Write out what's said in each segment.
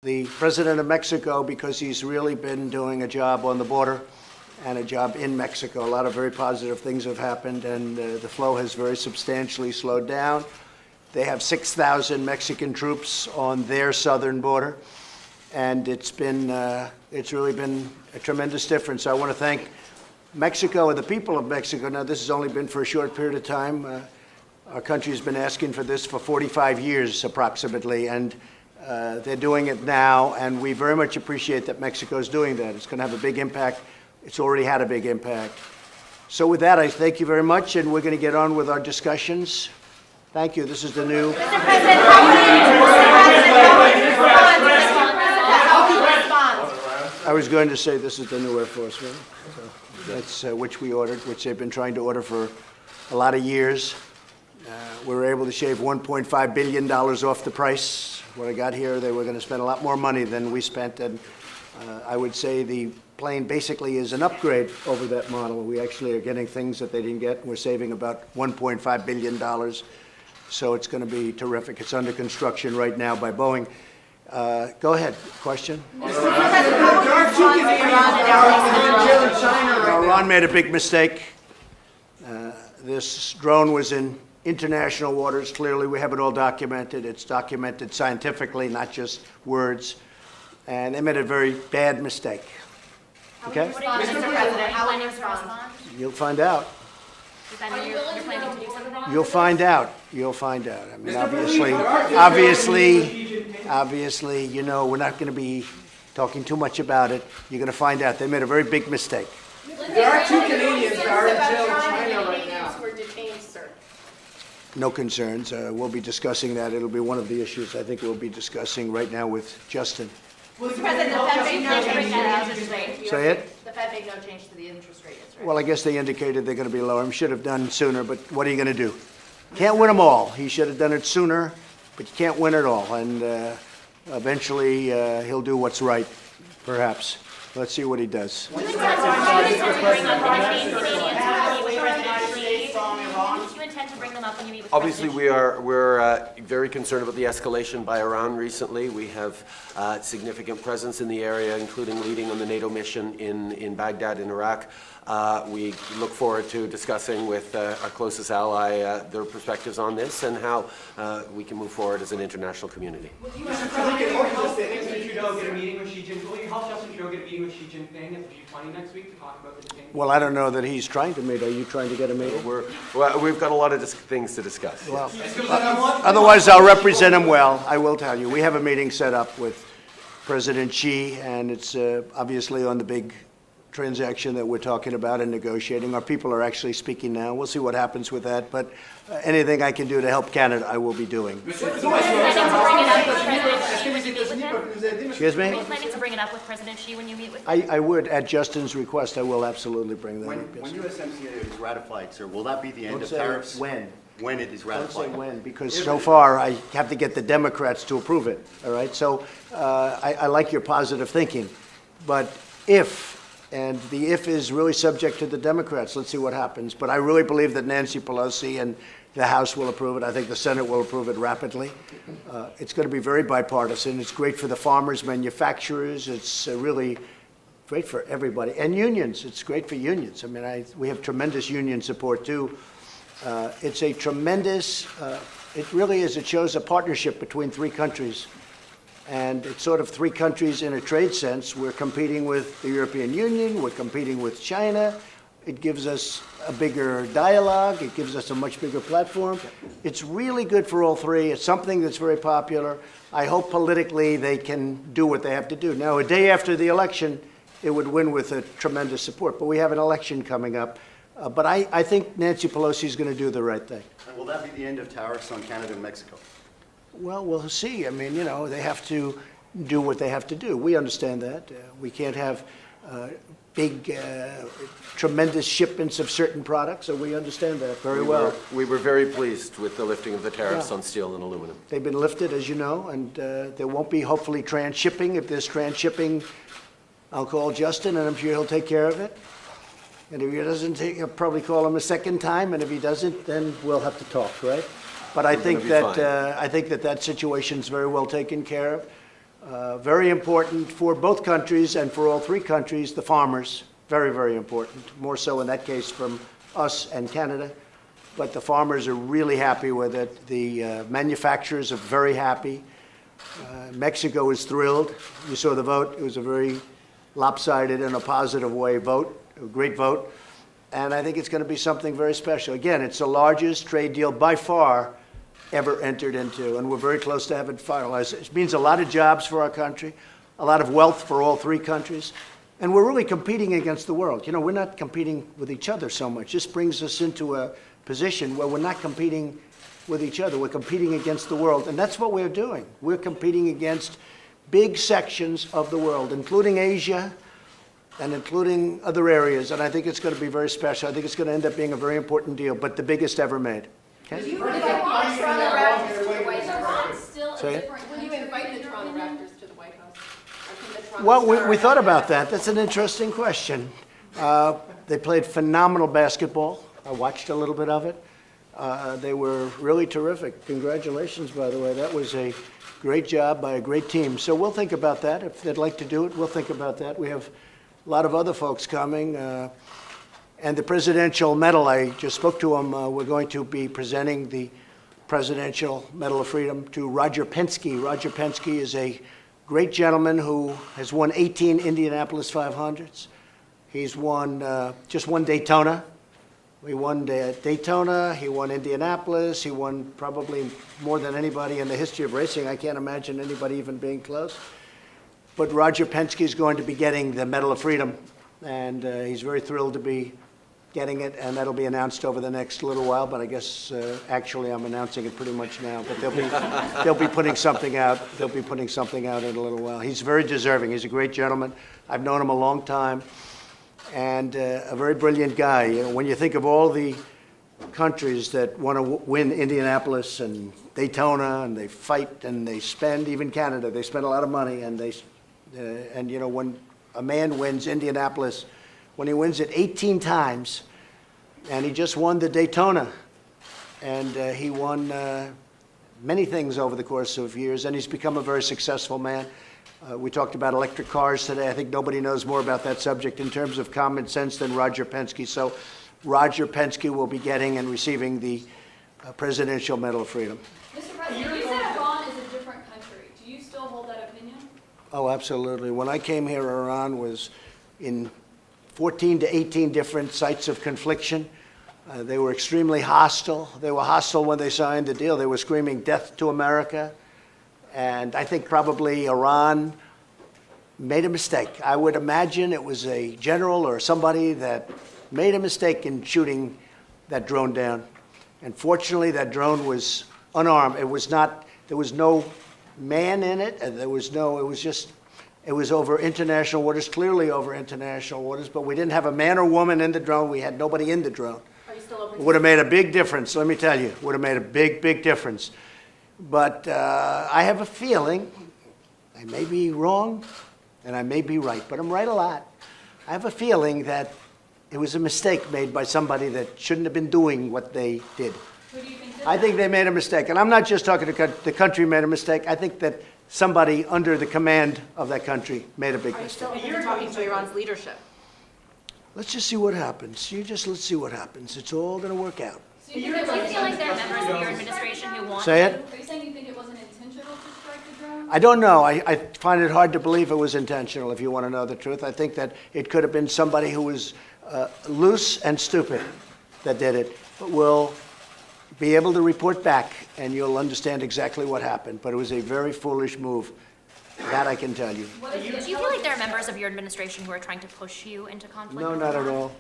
the President of Mexico, because he's really been doing a job on the border and a job in Mexico. A lot of very positive things have happened, and the flow has very substantially slowed down. They have 6,000 Mexican troops on their southern border, and it's really been a tremendous difference. I want to thank Mexico and the people of Mexico. Now, this has only been for a short period of time. Our country has been asking for this for 45 years, approximately, and they're doing it now, and we very much appreciate that Mexico is doing that. It's going to have a big impact. It's already had a big impact. So with that, I thank you very much, and we're going to get on with our discussions. Thank you. This is the new... Mr. President, how will you respond? I was going to say this is the new Air Force One. So that's which we ordered, which they've been trying to order for a lot of years. We were able to shave $1.5 billion off the price. When I got here, they were going to spend a lot more money than we spent, and I would say the plane basically is an upgrade over that model. We actually are getting things that they didn't get. We're saving about $1.5 billion, so it's going to be terrific. It's under construction right now by Boeing. Go ahead. Question? Iran made a big mistake. This drone was in international waters. Clearly, we have it all documented. It's documented scientifically, not just words. And they made a very bad mistake. Okay? Mr. President, how will you respond? You'll find out. You're planning to do something? You'll find out. You'll find out. I mean, obviously, you know, we're not going to be talking too much about it. You're going to find out. They made a very big mistake. There are two Canadians that are in jail in China right now. Who are detained, sir. No concerns. We'll be discussing that. It'll be one of the issues I think we'll be discussing right now with Justin. Mr. President, the Fed made no change to the interest rate. Say it? The Fed made no change to the interest rate. Right? Well, I guess they indicated they're going to be lower. I should have done sooner, but what are you going to do? Can't win them all. He should have done it sooner, but you can't win it all. And eventually he'll do what's right, perhaps. Let's see what he does. Do you intend to bring them up when you meet with Obviously, we're very concerned about the escalation by Iran recently. We have significant presence in the area, including leading on the NATO mission in Baghdad, in Iraq. We look forward to discussing with our closest ally their perspectives on this and how we can move forward as an international community. Will you help Trudeau get a meeting with Xi Jinping? Will you help Justin Trudeau get a meeting with Xi Jinping at the G20 next week to talk about the detained? Well, I don't know that he's trying to meet. Are you trying to get a meeting? We've got a lot of things to discuss. Well, otherwise, I'll represent him well. I will tell you. We have a meeting set up with President Xi, and it's obviously on the big transaction that we're talking about and negotiating. Our people are actually speaking now. We'll see what happens with that, but anything I can do to help Canada, I will be doing. Excuse me? Excuse me? Are you planning to bring it up with President Xi when you meet with him? I would, at Justin's request, I will absolutely bring that up. When USMCA is ratified, sir, will that be the end Don't of say tariffs? when. When it is Don't say ratified. when, because so far I have to get the Democrats to approve it, all right? So I like your positive thinking, but if, and the if is really subject to the Democrats. Let's see what happens. But I really believe that Nancy Pelosi and the House will approve it. I think the Senate will approve it rapidly. It's going to be very bipartisan. It's great for the farmers, manufacturers. It's really great for everybody. And unions. It's great for unions. I mean, we have tremendous union support, too. It's a tremendous, it really is, it shows a partnership between three countries. And it's sort of three countries in a trade sense. We're competing with the European Union. We're competing with China. It gives us a bigger dialogue. It gives us a much bigger platform. It's really good for all three. It's something that's very popular. I hope politically they can do what they have to do. Now, a day after the election, it would win with a tremendous support. But we have an election coming up. But I think Nancy Pelosi is going to do the right thing. And will that be the end of tariffs on Canada and Mexico? Well, we'll see. I mean, you know, they have to do what they have to do. We understand that. We can't have big, tremendous shipments of certain products, so we understand that very well. We were very pleased with the lifting of the tariffs on steel and aluminum. They've been lifted, as you know, and there won't be, hopefully, transshipping. If there's transshipping, I'll call Justin, and I'm sure he'll take care of it. And if he doesn't, I'll probably call him a second time, and if he doesn't, then we'll have to talk, right? But I think that that situation's very well taken care of. Very important for both countries and for all three countries, the farmers, very, very important, more so in that case from us and Canada. But the farmers are really happy with it. The manufacturers are very happy. Mexico is thrilled. You saw the vote. It was a very lopsided in a positive way vote, a great vote. And I think it's going to be something very special. Again, it's the largest trade deal by far ever entered into, and we're very close to having it finalized. It means a lot of jobs for our country, a lot of wealth for all three countries, and we're really competing against the world. You know, we're not competing with each other so much. This brings us into a position where we're not competing with each other. We're competing against the world, and that's what we're doing. We're competing against big sections of the world, including Asia and including other areas, and I think it's going to be very special. I think it's going to end up being a very important deal, but the biggest ever made. Okay? Still a Say it? different. Will you invite the Toronto Raptors to the White House? Or can the Toronto Well, Star we thought have about their- that. That's an interesting question. They played phenomenal basketball. I watched a little bit of it. They were really terrific. Congratulations, by the way. That was a great job by a great team. So we'll think about that. If they'd like to do it, we'll think about that. We have a lot of other folks coming. And the Presidential Medal, I just spoke to him. We're going to be presenting the Presidential Medal of Freedom to Roger Penske. Roger Penske is a great gentleman who has won 18 Indianapolis 500s. He's just won Daytona. He won Daytona, he won Indianapolis, he won probably more than anybody in the history of racing. I can't imagine anybody even being close. But Roger Penske is going to be getting the Medal of Freedom, and he's very thrilled to be getting it, and that'll be announced over the next little while, but I guess actually I'm announcing it pretty much now, but they'll be putting something out. They'll be putting something out in a little while. He's very deserving. He's a great gentleman. I've known him a long time, and a very brilliant guy. You know, when you think of all the countries that want to win Indianapolis and Daytona, and they fight and they spend, even Canada, they spend a lot of money, and and you know, when a man wins Indianapolis, when he wins it 18 times, and he just won the Daytona, and he won many things over the course of years, and he's become a very successful man. We talked about electric cars today. I think nobody knows more about that subject in terms of common sense than Roger Penske. So Roger Penske will be getting and receiving the Presidential Medal of Freedom. Mr. President, you said Iran is a different country. Do you still hold that opinion? Oh, absolutely. When I came here, Iran was in 14 to 18 different sites of confliction. They were extremely hostile. They were hostile when they signed the deal. They were screaming death to America. And I think probably Iran made a mistake. I would imagine it was a general or somebody that made a mistake in shooting that drone down. And fortunately, that drone was unarmed. It was not, there was no man in it, and it was over international waters, clearly over international waters, but we didn't have a man or woman in the drone. We had nobody in the drone. Are you still open It would have made a big difference, let me tell you. It would have made a big, big difference. But I have a feeling, I may be wrong, and I may be right, but I'm right a lot. I have a feeling that it was a mistake made by somebody that shouldn't have been doing what they did. Who do you think did I that? think they made a mistake, and I'm not just talking to the country made a mistake. I think that somebody under the command of that country made a big Are you mistake. still open to talking to Iran's leadership? Let's just see what happens. Let's see what happens. It's all going to work out. So you feel like there are members of your administration who want Say it? Are you saying you think it wasn't intentional to strike the drone? I don't know. I find it hard to believe it was intentional, if you want to know the truth. I think that it could have been somebody who was loose and stupid that did it. But we'll be able to report back, and you'll understand exactly what happened. But it was a very foolish move. That I can tell you. Do you feel like there are members of your administration who are trying to push you into conflict? No, with not at Iran? all.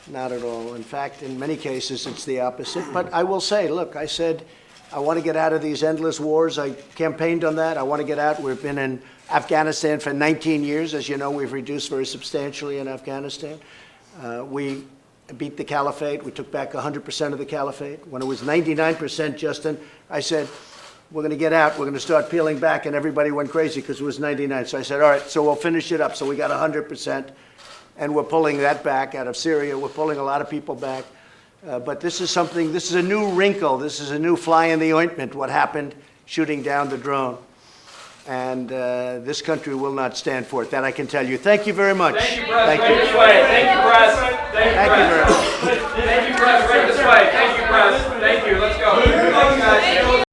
Not at all. In fact, in many cases, it's the opposite. But I will say, look, I said, I want to get out of these endless wars. I campaigned on that. I want to get out. We've been in Afghanistan for 19 years. As you know, we've reduced very substantially in Afghanistan. We beat the caliphate. We took back 100% of the caliphate. When it was 99%, Justin, I said, we're going to get out. We're going to start peeling back. And everybody went crazy because it was 99. So I said, all right, so we'll finish it up. So we got 100%. And we're pulling that back out of Syria. We're pulling a lot of people back. But this is a new wrinkle. This is a new fly in the ointment, what happened shooting down the drone. and this country will not stand for it. That I can tell you. Thank you very much. Thank you, Press. Thank you. Thank you, Press. Thank